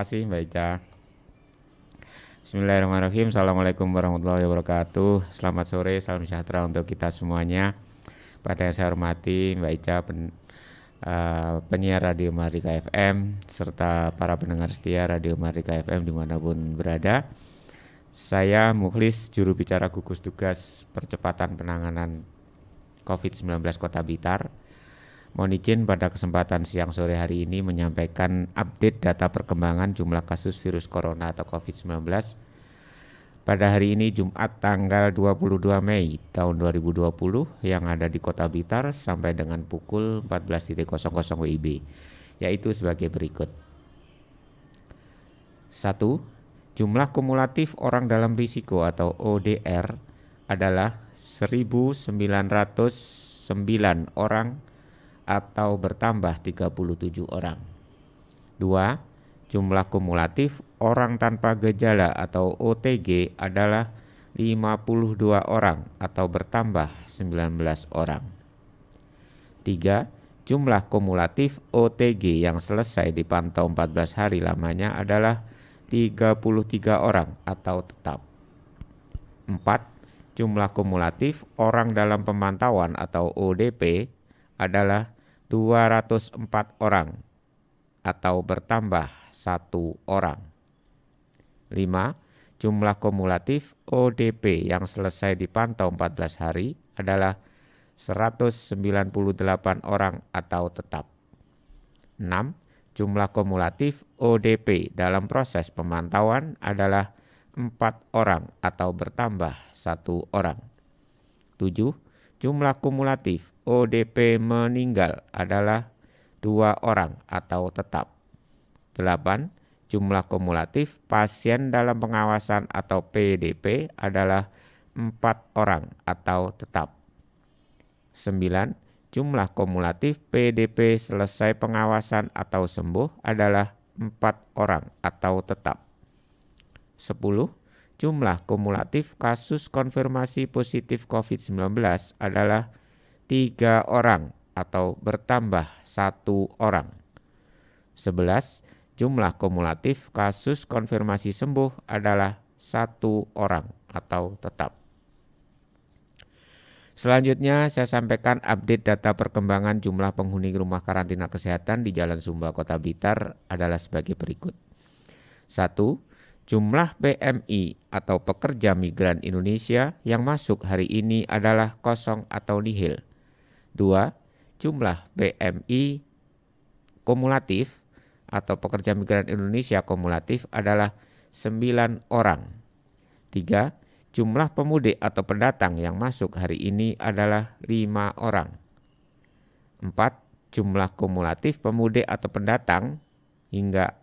kasih Mbak Ica. Bismillahirrahmanirrahim. Assalamualaikum warahmatullahi wabarakatuh. Selamat sore, salam sejahtera untuk kita semuanya. Pada yang saya hormati Mbak Ica, penyiar Radio Mardika FM, serta para pendengar setia Radio Mardika FM dimanapun berada. Saya Mukhlis, juru bicara gugus tugas percepatan penanganan COVID-19 Kota Blitar. Mohon izin pada kesempatan siang sore hari ini menyampaikan update data perkembangan jumlah kasus virus corona atau COVID-19 pada hari ini Jumat tanggal 22 Mei tahun 2020 yang ada di Kota Blitar sampai dengan pukul 14.00 WIB, yaitu sebagai berikut. 1. Jumlah kumulatif orang dalam risiko atau ODR adalah 1.909 orang atau bertambah 37 orang. 2. Jumlah kumulatif orang tanpa gejala atau OTG adalah 52 orang atau bertambah 19 orang. 3. Jumlah kumulatif OTG yang selesai dipantau 14 hari lamanya adalah 33 orang atau tetap. 4. Jumlah kumulatif orang dalam pemantauan atau ODP adalah 204 orang atau bertambah 1 orang. 5. Jumlah kumulatif ODP yang selesai dipantau 14 hari adalah 198 orang atau tetap. 6. Jumlah kumulatif ODP dalam proses pemantauan adalah 4 orang atau bertambah 1 orang. 7. Jumlah kumulatif ODP meninggal adalah 2 orang atau tetap. 8. Jumlah kumulatif pasien dalam pengawasan atau PDP adalah 4 orang atau tetap. 9. Jumlah kumulatif PDP selesai pengawasan atau sembuh adalah 4 orang atau tetap. 10. Jumlah kumulatif kasus konfirmasi positif COVID-19 adalah 3 orang atau bertambah 1 orang. 11. Jumlah kumulatif kasus konfirmasi sembuh adalah 1 orang atau tetap. Selanjutnya saya sampaikan update data perkembangan jumlah penghuni rumah karantina kesehatan di Jalan Sumba Kota Blitar adalah sebagai berikut. 1. Jumlah PMI atau pekerja migran Indonesia yang masuk hari ini adalah kosong atau nihil. 2. Jumlah PMI kumulatif atau pekerja migran Indonesia kumulatif adalah 9 orang. 3. Jumlah pemudik atau pendatang yang masuk hari ini adalah 5 orang. 4. Jumlah kumulatif pemudik atau pendatang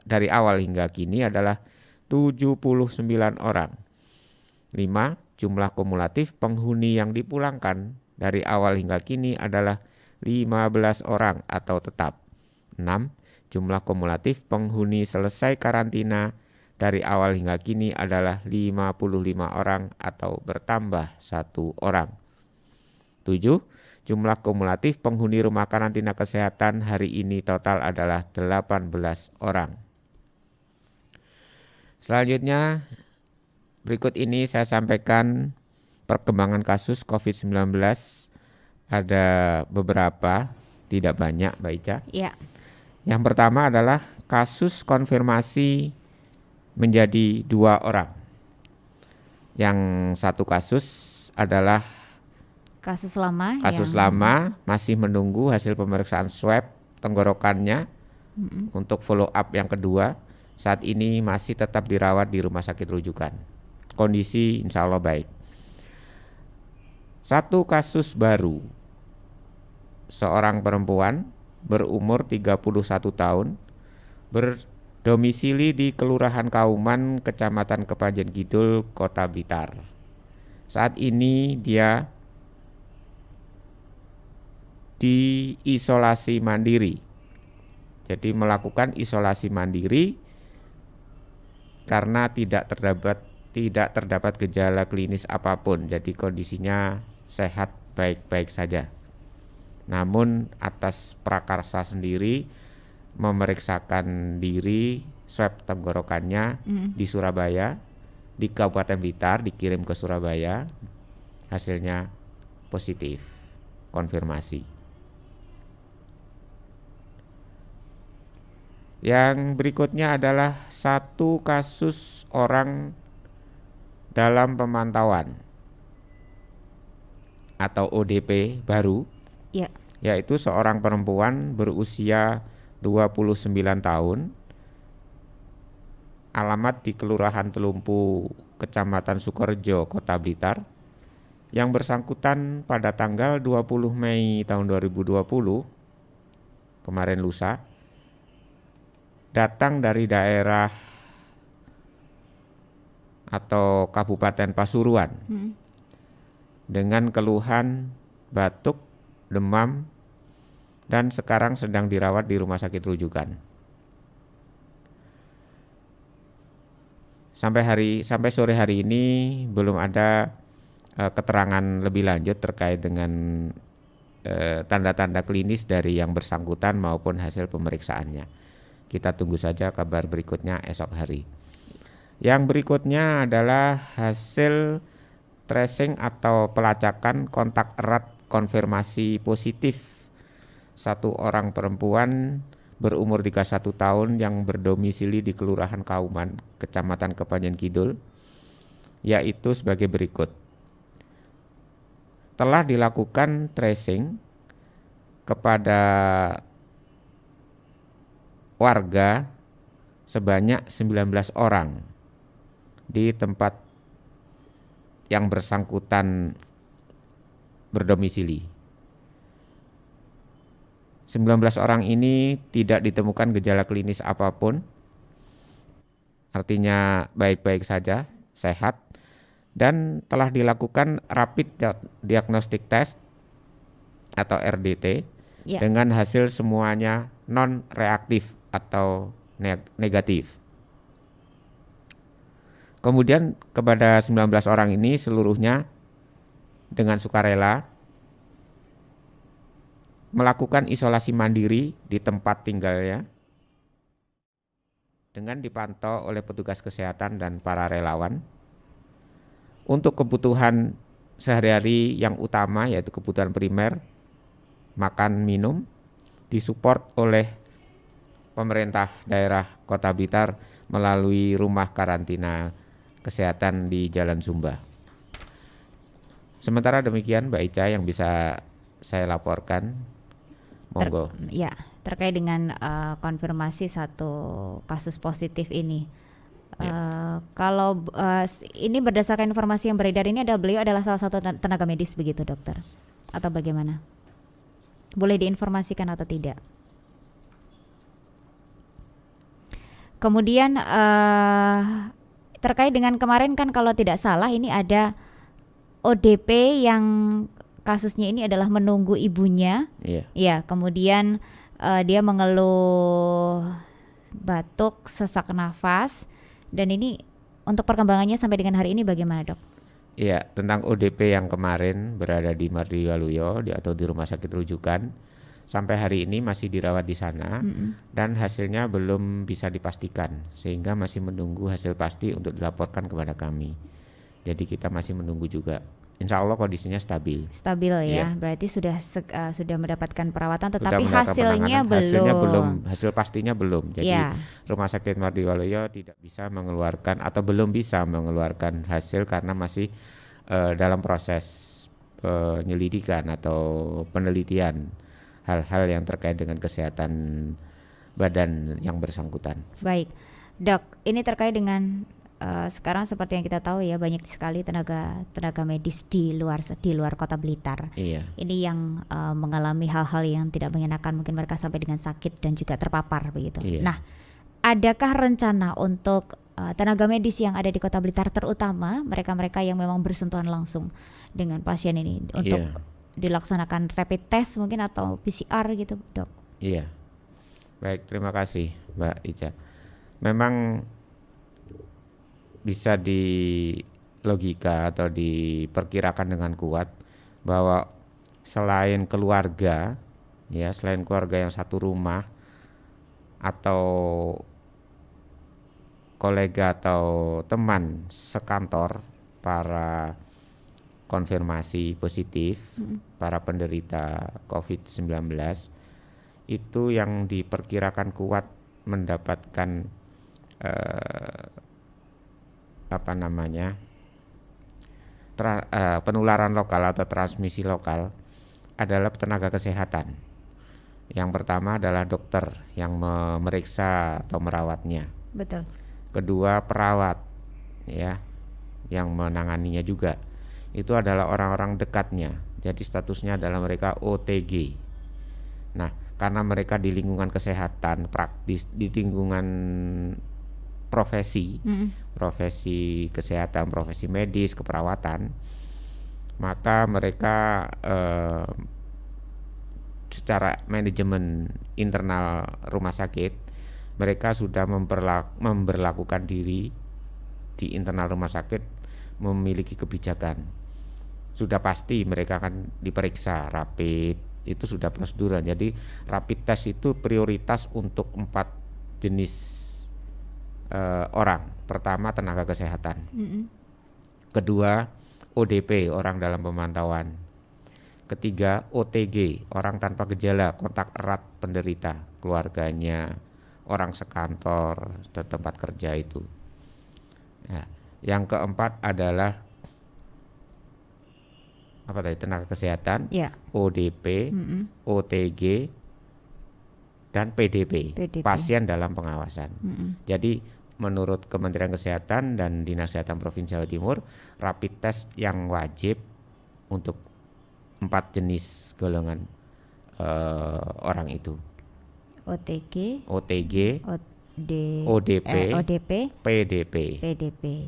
dari awal hingga kini adalah 79 orang. 5. Jumlah kumulatif penghuni yang dipulangkan dari awal hingga kini adalah 15 orang atau tetap. 6. Jumlah kumulatif penghuni selesai karantina dari awal hingga kini adalah 55 orang atau bertambah 1 orang. 7. Jumlah kumulatif penghuni rumah karantina kesehatan hari ini total adalah 18 orang. Selanjutnya, berikut ini saya sampaikan perkembangan kasus COVID-19. Ada beberapa, tidak banyak Mbak Ica. Ya. Yang pertama adalah kasus konfirmasi menjadi 2 orang. Yang satu kasus adalah kasus lama masih menunggu hasil pemeriksaan swab tenggorokannya untuk follow up yang kedua. Saat ini masih tetap dirawat di rumah sakit rujukan. Kondisi insya Allah baik. Satu kasus baru, seorang perempuan berumur 31 tahun, berdomisili di Kelurahan Kauman, Kecamatan Kepanjen Kidul, Kota Blitar. Saat ini dia diisolasi mandiri. Jadi melakukan isolasi mandiri karena tidak terdapat gejala klinis apapun. Jadi kondisinya sehat baik-baik saja. Namun atas prakarsa sendiri memeriksakan diri swab tenggorokannya di Surabaya, di Kabupaten Blitar, dikirim ke Surabaya, hasilnya positif, konfirmasi. Yang berikutnya adalah satu kasus orang dalam pemantauan atau ODP baru, yaitu seorang perempuan berusia 29 tahun, alamat di Kelurahan Telumpu, Kecamatan Sukorejo, Kota Blitar, yang bersangkutan pada tanggal 20 Mei tahun 2020, kemarin lusa, datang dari daerah atau Kabupaten Pasuruan dengan keluhan batuk, demam, dan sekarang sedang dirawat di rumah sakit rujukan. Sampai sore hari ini belum ada keterangan lebih lanjut terkait dengan tanda-tanda klinis dari yang bersangkutan maupun hasil pemeriksaannya. Kita tunggu saja kabar berikutnya esok hari. Yang berikutnya adalah hasil tracing atau pelacakan kontak erat konfirmasi positif satu orang perempuan berumur 31 tahun yang berdomisili di Kelurahan Kauman, Kecamatan Kepanjen Kidul, yaitu sebagai berikut. Telah dilakukan tracing kepada warga sebanyak 19 orang di tempat yang bersangkutan berdomisili. 19 orang ini tidak ditemukan gejala klinis apapun, artinya baik-baik saja, sehat, dan telah dilakukan rapid diagnostic test atau RDT dengan hasil semuanya non-reaktif atau negatif. Kemudian kepada 19 orang ini seluruhnya dengan sukarela melakukan isolasi mandiri di tempat tinggalnya dengan dipantau oleh petugas kesehatan dan para relawan untuk kebutuhan sehari-hari yang utama, yaitu kebutuhan primer, makan, minum, disupport oleh pemerintah daerah Kota Blitar melalui rumah karantina kesehatan di Jalan Sumba. Sementara demikian Mbak Ica yang bisa saya laporkan. Monggo. Terkait dengan konfirmasi satu kasus positif ini. Kalau ini berdasarkan informasi yang beredar ini beliau adalah salah satu tenaga medis begitu dokter? Atau bagaimana? Boleh diinformasikan atau tidak? Kemudian terkait dengan kemarin kan kalau tidak salah ini ada ODP yang kasusnya ini adalah menunggu ibunya. Ya, kemudian dia mengeluh batuk, sesak nafas, dan ini untuk perkembangannya sampai dengan hari ini bagaimana, Dok? Iya, tentang ODP yang kemarin berada di Mardi Waluyo atau di rumah sakit rujukan, sampai hari ini masih dirawat di sana dan hasilnya belum bisa dipastikan, sehingga masih menunggu hasil pasti untuk dilaporkan kepada kami. Jadi kita masih menunggu juga. Insya Allah kondisinya stabil. Stabil ya, berarti sudah mendapatkan perawatan, tetapi hasilnya belum. Hasil pastinya belum. Jadi Rumah Sakit Mardi Waluyo tidak bisa mengeluarkan atau belum bisa mengeluarkan hasil karena masih dalam proses penyelidikan atau penelitian hal-hal yang terkait dengan kesehatan badan yang bersangkutan. Baik, Dok, ini terkait dengan sekarang seperti yang kita tahu ya, banyak sekali tenaga medis di luar Kota Blitar. Ini yang mengalami hal-hal yang tidak mengenakan, mungkin mereka sampai dengan sakit dan juga terpapar begitu. Nah, adakah rencana untuk tenaga medis yang ada di Kota Blitar, terutama mereka-mereka yang memang bersentuhan langsung dengan pasien ini, untuk dilaksanakan rapid test mungkin atau PCR gitu, Dok? Iya. Baik, terima kasih Mbak Ica. Memang bisa di logika atau diperkirakan dengan kuat bahwa selain keluarga yang satu rumah atau kolega atau teman sekantor para konfirmasi positif, para penderita COVID-19 itu yang diperkirakan kuat mendapatkan penularan lokal atau transmisi lokal adalah tenaga kesehatan. Yang pertama adalah dokter yang memeriksa atau merawatnya. Betul. Kedua perawat, ya, yang menanganinya juga. Itu adalah orang-orang dekatnya. Jadi statusnya adalah mereka OTG. Nah, karena mereka di lingkungan kesehatan praktis, di lingkungan profesi kesehatan, profesi medis, keperawatan, maka mereka secara manajemen internal rumah sakit, mereka sudah memberlakukan diri di internal rumah sakit, memiliki kebijakan. Sudah pasti mereka akan diperiksa rapid, itu sudah prosedural. Jadi rapid test itu prioritas untuk 4 jenis orang. Pertama tenaga kesehatan, kedua ODP, orang dalam pemantauan, ketiga OTG, orang tanpa gejala, kontak erat penderita, keluarganya, orang sekantor, tempat kerja itu. Nah, yang keempat adalah tenaga kesehatan, ODP, OTG, dan PDP, pasien dalam pengawasan. Jadi menurut Kementerian Kesehatan dan Dinas Kesehatan Provinsi Jawa Timur, rapid test yang wajib untuk 4 jenis golongan orang itu. OTG, ODP, PDP.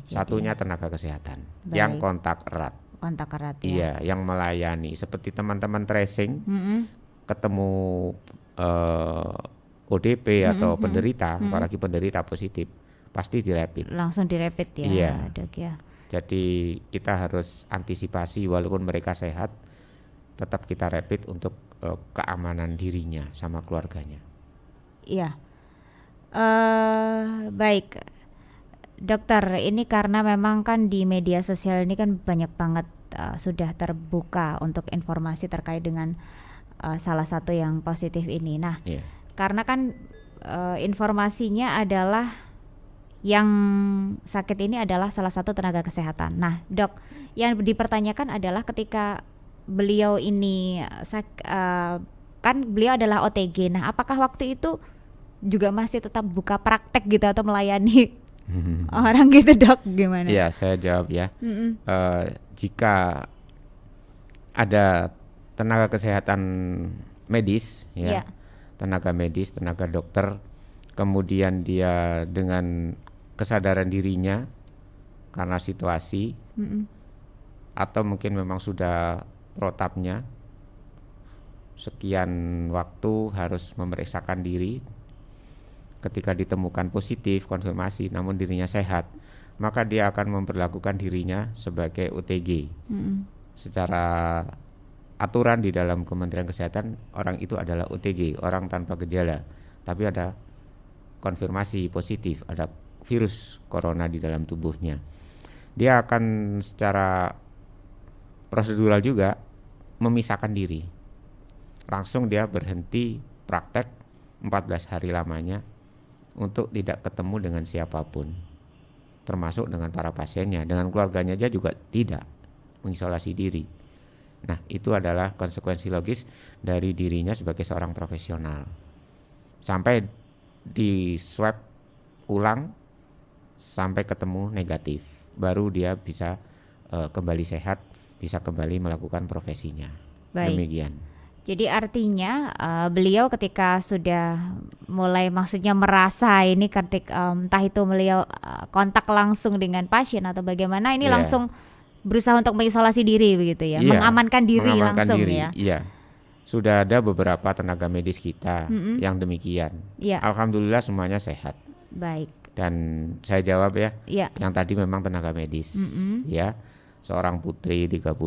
Satunya jadi tenaga kesehatan yang kontak erat. Ya. Iya, yang melayani seperti teman-teman tracing, ketemu ODP atau penderita, apalagi penderita positif, pasti dirapid. Langsung dirapid ya, iya. Dok ya. Jadi kita harus antisipasi, walaupun mereka sehat, tetap kita rapid untuk keamanan dirinya sama keluarganya. Iya. Baik, dokter, ini karena memang kan di media sosial ini kan banyak banget sudah terbuka untuk informasi terkait dengan salah satu yang positif ini. Nah, karena kan informasinya adalah yang sakit ini adalah salah satu tenaga kesehatan. Nah, dok, yang dipertanyakan adalah ketika beliau ini kan beliau adalah OTG. Nah, apakah waktu itu juga masih tetap buka praktek gitu atau melayani orang gitu, dok? Gimana? Iya, saya jawab ya. Jika ada tenaga kesehatan medis, tenaga medis, tenaga dokter, kemudian dia dengan kesadaran dirinya karena situasi, atau mungkin memang sudah protapnya sekian waktu harus memeriksakan diri, ketika ditemukan positif, konfirmasi, namun dirinya sehat, maka dia akan memperlakukan dirinya sebagai OTG. Secara aturan di dalam Kementerian Kesehatan, orang itu adalah OTG, orang tanpa gejala, tapi ada konfirmasi positif, ada virus corona di dalam tubuhnya. Dia akan secara prosedural juga memisahkan diri. Langsung dia berhenti praktek 14 hari lamanya untuk tidak ketemu dengan siapapun, termasuk dengan para pasiennya, dengan keluarganya aja juga tidak, mengisolasi diri. Nah, itu adalah konsekuensi logis dari dirinya sebagai seorang profesional. Sampai di swab ulang sampai ketemu negatif, baru dia bisa kembali sehat, bisa kembali melakukan profesinya. Baik. Demikian. Jadi artinya beliau ketika sudah mulai maksudnya merasa ini ketika entah itu beliau kontak langsung dengan pasien atau bagaimana, ini langsung berusaha untuk mengisolasi diri begitu ya, mengamankan diri langsung ya. Iya. Sudah ada beberapa tenaga medis kita yang demikian. Alhamdulillah semuanya sehat. Baik. Dan saya jawab ya, yang tadi memang tenaga medis, ya. Seorang putri 31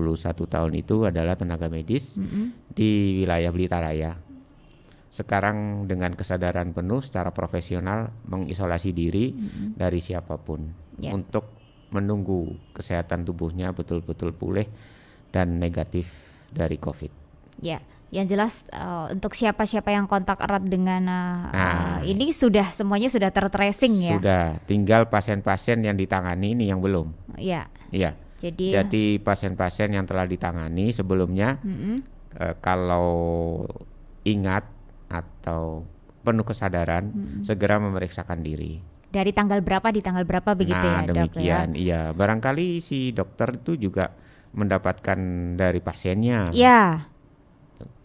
tahun itu adalah tenaga medis di wilayah Blitaraya. sekarang dengan kesadaran penuh secara profesional mengisolasi diri dari siapapun untuk menunggu kesehatan tubuhnya betul-betul pulih dan negatif dari COVID. Ya, yang jelas untuk siapa-siapa yang kontak erat dengan ini semuanya sudah tertracing ya. Sudah, tinggal pasien-pasien yang ditangani ini yang belum. Iya. Iya. Jadi pasien-pasien yang telah ditangani sebelumnya, kalau ingat atau penuh kesadaran, segera memeriksakan diri. Dari tanggal berapa di tanggal berapa begitu ya, Dok? Demikian, iya. Barangkali si dokter itu juga mendapatkan dari pasiennya. Ya,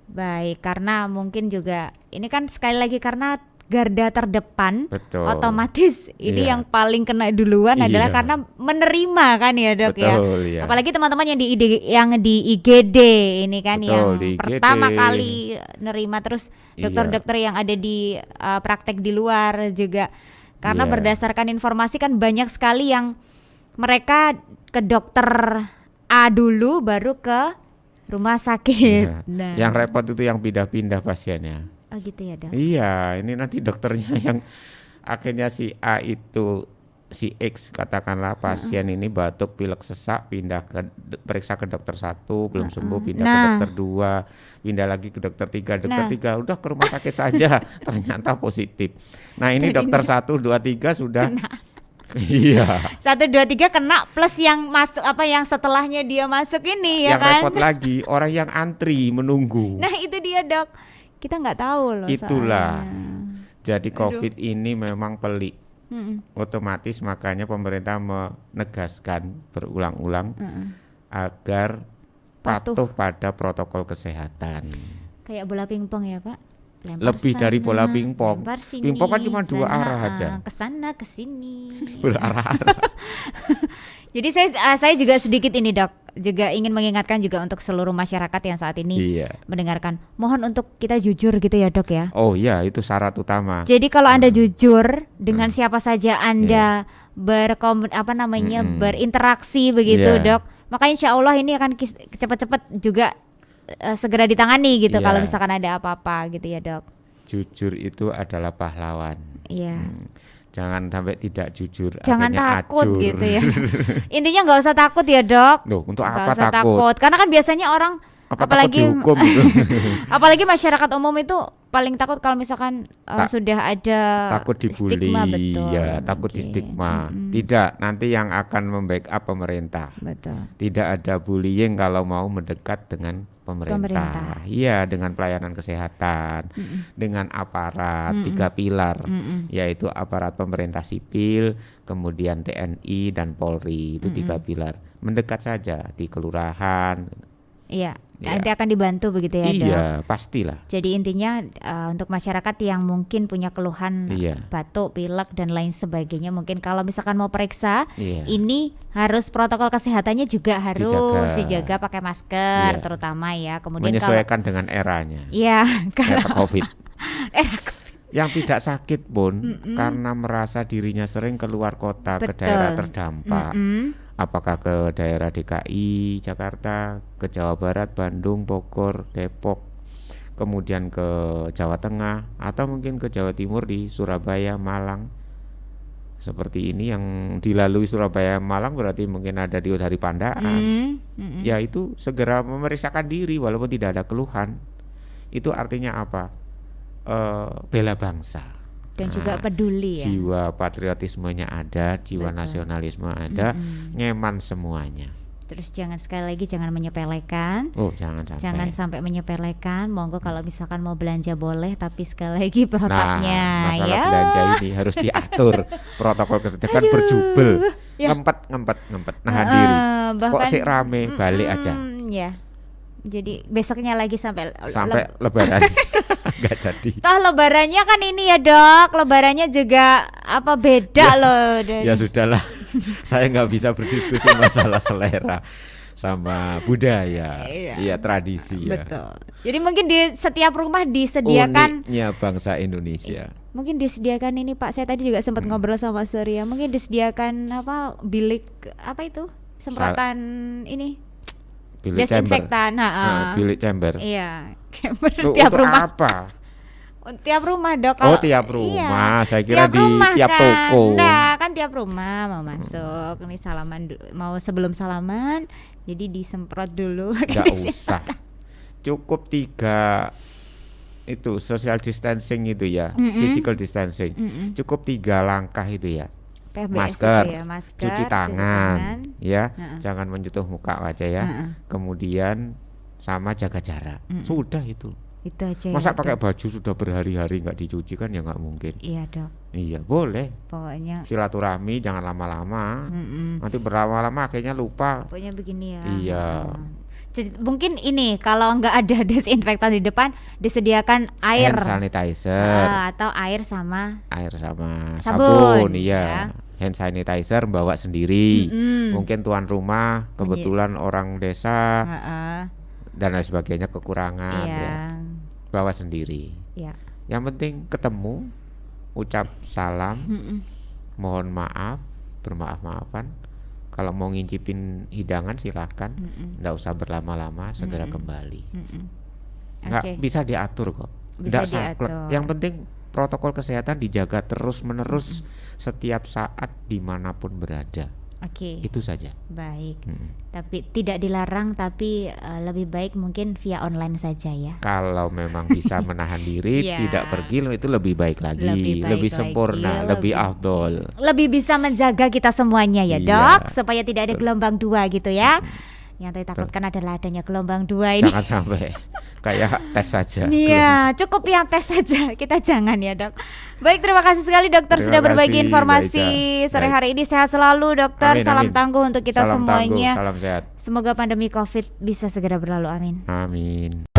baik. Karena mungkin juga ini kan sekali lagi karena garda terdepan, betul. Otomatis ini yang paling kena duluan adalah karena menerima kan ya, Dok, betul, ya. Apalagi teman-teman yang di IGD ini kan, betul, yang pertama kali nerima, terus dokter-dokter yang ada di praktek di luar juga. Karena berdasarkan informasi kan banyak sekali yang mereka ke dokter A dulu baru ke rumah sakit. Nah. Yang repot itu yang pindah-pindah pasiennya. Oh gitu ya, Dok? Iya, ini nanti dokternya yang akhirnya si A itu, si X katakanlah pasien ini batuk, pilek, sesak, pindah ke periksa ke dokter 1 belum sembuh, pindah ke dokter 2, pindah lagi ke dokter 3, dokter 3 udah ke rumah sakit saja ternyata positif. Nah ini dokter 1, 2, 3 sudah iya. 1, 2, 3 kena plus yang masuk yang setelahnya dia masuk ini ya yang kan. Yang repot lagi orang yang antri menunggu. Nah itu dia, Dok. Kita nggak tahu loh. Itulah. Jadi COVID ini memang pelik. Otomatis makanya pemerintah menegaskan berulang-ulang agar patuh pada protokol kesehatan. Kayak bola pingpong ya, Pak. Lebih sana, dari bola pingpong. Pingpong kan cuma 2 arah aja. Kesana kesini. Berarah-arah. Jadi saya juga sedikit ini, Dok, juga ingin mengingatkan juga untuk seluruh masyarakat yang saat ini mendengarkan. Mohon untuk kita jujur gitu ya, Dok ya. Oh iya, itu syarat utama. Jadi kalau Anda jujur dengan siapa saja Anda berinteraksi begitu, Dok, maka insya Allah ini akan cepat-cepat juga segera ditangani gitu kalau misalkan ada apa-apa gitu ya, Dok. Jujur itu adalah pahlawan. Iya. Jangan sampai tidak jujur, jangan takut acur. Gitu ya. Intinya nggak usah takut ya, Dok. Loh, untuk gak apa usah takut? Karena kan biasanya orang apalagi dihukum gitu. Apalagi masyarakat umum itu paling takut kalau misalkan sudah ada takut dibully, stigma, betul. Ya, takut di stigma. Tidak, nanti yang akan membackup pemerintah. Betul. Tidak ada bullying kalau mau mendekat dengan pemerintah. Iya, dengan pelayanan kesehatan, dengan aparat 3 pilar, yaitu aparat pemerintah sipil, kemudian TNI dan Polri, itu 3 pilar. Mendekat saja di kelurahan. Iya. Nanti akan dibantu begitu ya, Dok? Iya, pastilah. Jadi intinya untuk masyarakat yang mungkin punya keluhan batuk, pilek dan lain sebagainya, mungkin kalau misalkan mau periksa, ini harus protokol kesehatannya juga harus dijaga pakai masker terutama ya. Kemudian menyesuaikan dengan eranya. Iya, era COVID. Era COVID. Yang tidak sakit pun karena merasa dirinya sering keluar kota, ke daerah terdampak. Apakah ke daerah DKI, Jakarta, ke Jawa Barat, Bandung, Bogor, Depok, kemudian ke Jawa Tengah, atau mungkin ke Jawa Timur di Surabaya, Malang. Seperti ini yang dilalui Surabaya, Malang berarti mungkin ada dari Pandaan. Ya itu segera memeriksakan diri walaupun tidak ada keluhan. Itu artinya apa? Bela bangsa. Dan juga peduli ya. Jiwa patriotismenya ada, jiwa nasionalisme ada, ngeman semuanya. Terus sekali lagi jangan menyepelekan. Oh, jangan sampai menyepelekan. Monggo kalau misalkan mau belanja boleh, tapi sekali lagi protapnya masalah belanja ini harus diatur. Protokol kesehatan berjubel. Ngempet. Nahan diri. Kok sih rame, balik aja. Ya. Jadi besoknya lagi sampai lebaran. Gak jadi. Toh lebarannya kan ini ya, Dok. Lebarannya juga beda loh. Ya sudahlah. Saya nggak bisa berdiskusi masalah selera sama budaya. Iya, tradisi ya. Betul. Jadi mungkin di setiap rumah disediakan uniknya bangsa Indonesia. Mungkin disediakan ini, Pak. Saya tadi juga sempat ngobrol sama Surya. Mungkin disediakan bilik itu? Semprotan ini. Bilik desinfektan, bilik chamber. Iya, chamber tiap tiap rumah. Apa? Tiap rumah dok. Oh tiap rumah, saya kira tiap di rumah tiap kan. toko. Nah kan tiap rumah mau masuk, nih salaman mau sebelum salaman, jadi disemprot dulu. Nggak usah, cukup 3 itu social distancing itu ya, physical distancing, cukup 3 langkah itu ya. PBS Masker, itu ya, masker, cuci tangan, ya, jangan menyentuh muka wajah ya. Kemudian sama jaga jarak, sudah itu. Itu aja. Masa ya, pakai baju sudah berhari-hari nggak dicuci kan ya nggak mungkin. Iya dok. Iya boleh. Pokoknya Silaturahmi jangan lama-lama. Nanti berlama-lama akhirnya lupa. pokoknya begini ya. Iya. Mungkin ini kalau nggak ada desinfektan di depan, disediakan air Hand sanitizer. atau air sama Sabun, iya. Hand sanitizer bawa sendiri. Mungkin tuan rumah kebetulan orang desa dan lain sebagainya kekurangan iya. ya. Bawa sendiri. Iya. Yang penting ketemu, ucap salam, mohon maaf, bermaaf-maafan. Kalau mau ngincipin hidangan silahkan, nggak usah berlama-lama, segera kembali. Nggak bisa diatur kok. Bisa Nggak saklek. diatur. Yang penting protokol kesehatan dijaga terus-menerus setiap saat dimanapun berada. Oke. Itu saja. Baik. Tapi tidak dilarang, tapi lebih baik mungkin via online saja ya. Kalau memang bisa menahan diri, Iya. tidak pergi, itu lebih baik lagi, Lebih baik lebih sempurna, lagi, lebih afdol. Lebih bisa menjaga kita semuanya ya Iya. dok, supaya tidak ada gelombang 2 gitu ya. Yang ditakutkan adalah adanya gelombang 2 ini. Jangan sampai kayak tes saja. Iya, cukup yang tes saja. Kita jangan ya dok. Baik, terima kasih sekali dokter Terima sudah berbagi kasih, informasi Mbak Ica. sore Baik. hari ini. Sehat selalu dokter. Amin, Salam amin. tangguh untuk kita Salam semuanya. tangguh, salam sehat. Semoga pandemi COVID bisa segera berlalu. Amin. Amin.